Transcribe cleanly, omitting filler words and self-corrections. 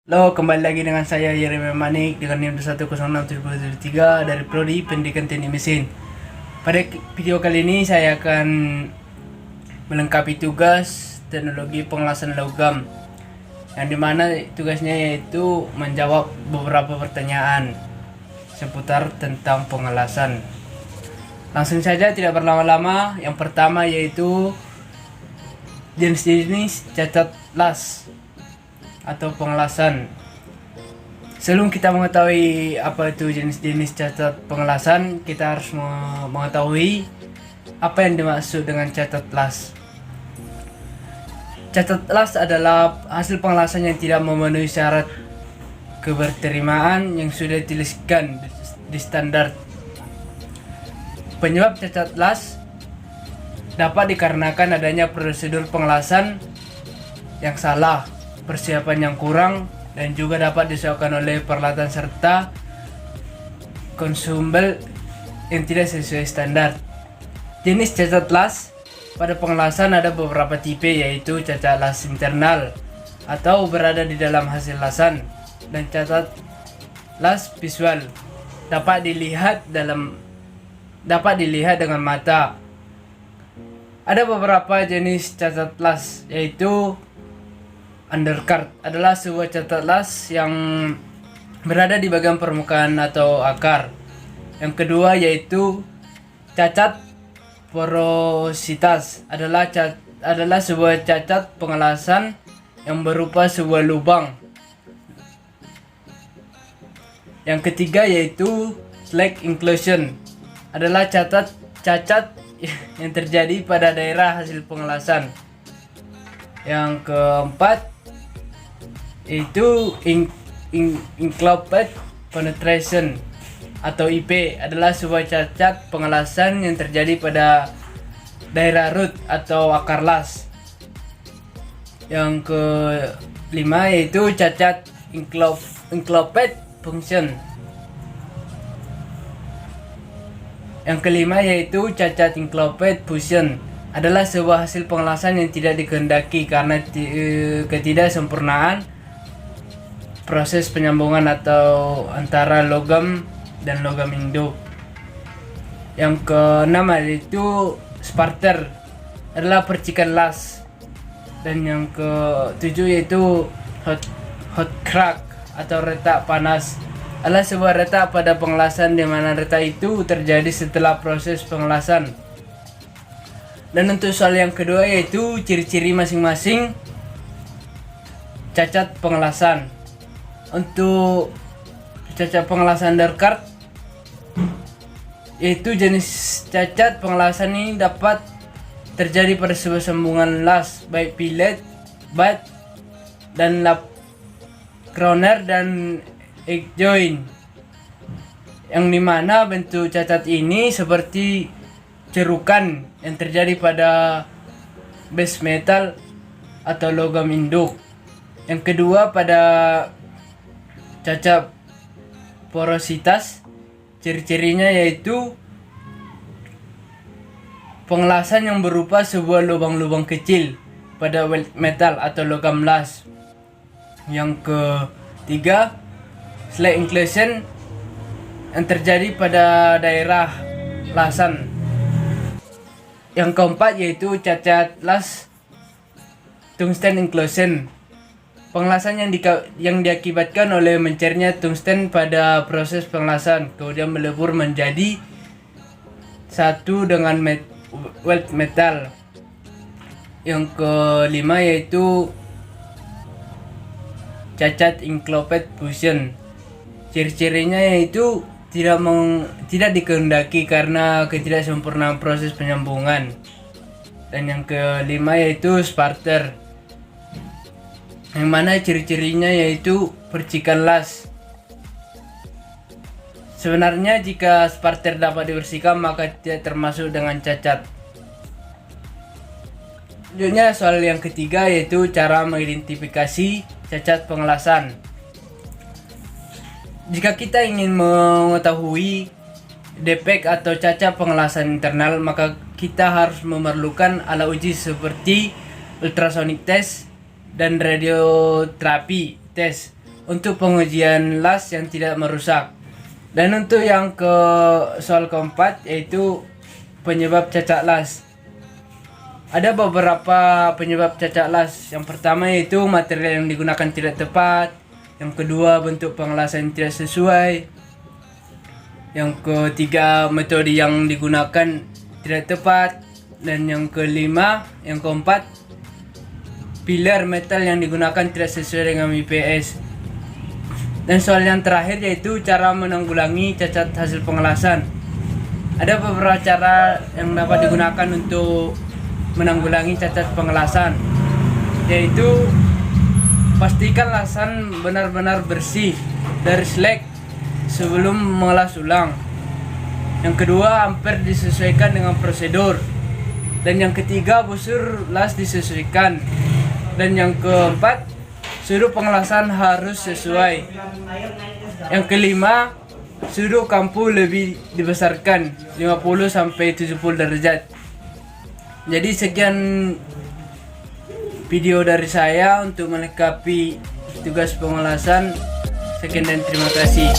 Halo, kembali lagi dengan saya Yeremia Manik dengan NIM 10673 dari Prodi Pendidikan Teknik Mesin. Pada video kali ini saya akan melengkapi tugas teknologi pengelasan logam, yang dimana tugasnya yaitu menjawab beberapa pertanyaan seputar tentang pengelasan. Langsung saja tidak berlama-lama. Yang pertama yaitu jenis-jenis cacat las atau pengelasan. Sebelum kita mengetahui apa itu jenis-jenis cacat pengelasan, kita harus mengetahui apa yang dimaksud dengan cacat las. Cacat las adalah hasil pengelasan yang tidak memenuhi syarat keberterimaan yang sudah dituliskan di standar. Penyebab cacat las dapat dikarenakan adanya prosedur pengelasan yang salah, persiapan yang kurang, dan juga dapat disebabkan oleh peralatan serta konsumel yang tidak sesuai standar. Jenis cacat las pada pengelasan ada beberapa tipe, yaitu cacat las internal atau berada di dalam hasil lasan, dan cacat las visual dapat dilihat dengan mata. Ada beberapa jenis cacat las, yaitu undercard adalah sebuah cacat las yang berada di bagian permukaan atau akar. Yang kedua yaitu cacat porositas adalah sebuah cacat pengelasan yang berupa sebuah lubang. Yang ketiga yaitu slag inclusion adalah cacat yang terjadi pada daerah hasil pengelasan. Yang keempat itu included penetration atau IP adalah sebuah cacat pengelasan yang terjadi pada daerah root atau akar las. Yang kelima yaitu cacat included function. Yang kelima yaitu cacat included fusion adalah sebuah hasil pengelasan yang tidak dikehendaki karena ketidaksempurnaan proses penyambungan atau antara logam dan logam induk. Yang keenam yaitu sparter adalah percikan las, dan yang ketujuh yaitu hot crack atau retak panas adalah sebuah retak pada pengelasan di mana retak itu terjadi setelah proses pengelasan. Dan untuk soal yang kedua yaitu ciri-ciri masing-masing cacat pengelasan. Untuk cacat pengelasan undercard, yaitu jenis cacat pengelasan ini dapat terjadi pada sebuah sambungan las, baik fillet, butt, dan lap crowner dan egg joint, yang dimana bentuk cacat ini seperti cerukan yang terjadi pada base metal atau logam induk. Yang kedua pada cacat porositas, ciri-cirinya yaitu pengelasan yang berupa sebuah lubang-lubang kecil pada weld metal atau logam las. Yang ketiga slag inclusion yang terjadi pada daerah lasan. Yang keempat yaitu cacat las tungsten inclusion, pengelasan yang diakibatkan oleh mencairnya tungsten pada proses pengelasan, kemudian melebur menjadi satu dengan weld metal. Yang kelima yaitu cacat included fusion, ciri-cirinya yaitu tidak dikehendaki karena ketidaksempurnaan proses penyambungan. Dan yang kelima yaitu sparter, yang mana ciri-cirinya yaitu percikan las. Sebenarnya jika sparter dapat dibersihkan maka tidak termasuk dengan cacat. Selanjutnya soal yang ketiga yaitu cara mengidentifikasi cacat pengelasan. Jika kita ingin mengetahui defek atau cacat pengelasan internal, maka kita harus memerlukan alat uji seperti ultrasonic test dan radioterapi test untuk pengujian las yang tidak merusak. Dan untuk yang soal keempat yaitu penyebab cacat las. Ada beberapa penyebab cacat las. Yang pertama yaitu material yang digunakan tidak tepat. Yang kedua, bentuk pengelasan tidak sesuai. Yang ketiga, metode yang digunakan tidak tepat. Dan yang keempat, pilar metal yang digunakan tidak sesuai dengan IPS. Dan soal yang terakhir yaitu cara menanggulangi cacat hasil pengelasan. Ada beberapa cara yang dapat digunakan untuk menanggulangi cacat pengelasan, yaitu pastikan lasan benar-benar bersih dari slag sebelum mengelas ulang. Yang kedua, amper disesuaikan dengan prosedur. Dan yang ketiga, busur las disesuaikan. Dan yang keempat, sudut pengelasan harus sesuai. Yang kelima, sudut kampu lebih dibesarkan 50-70 derajat. Jadi sekian video dari saya untuk melengkapi tugas pengelasan. Sekian dan terima kasih.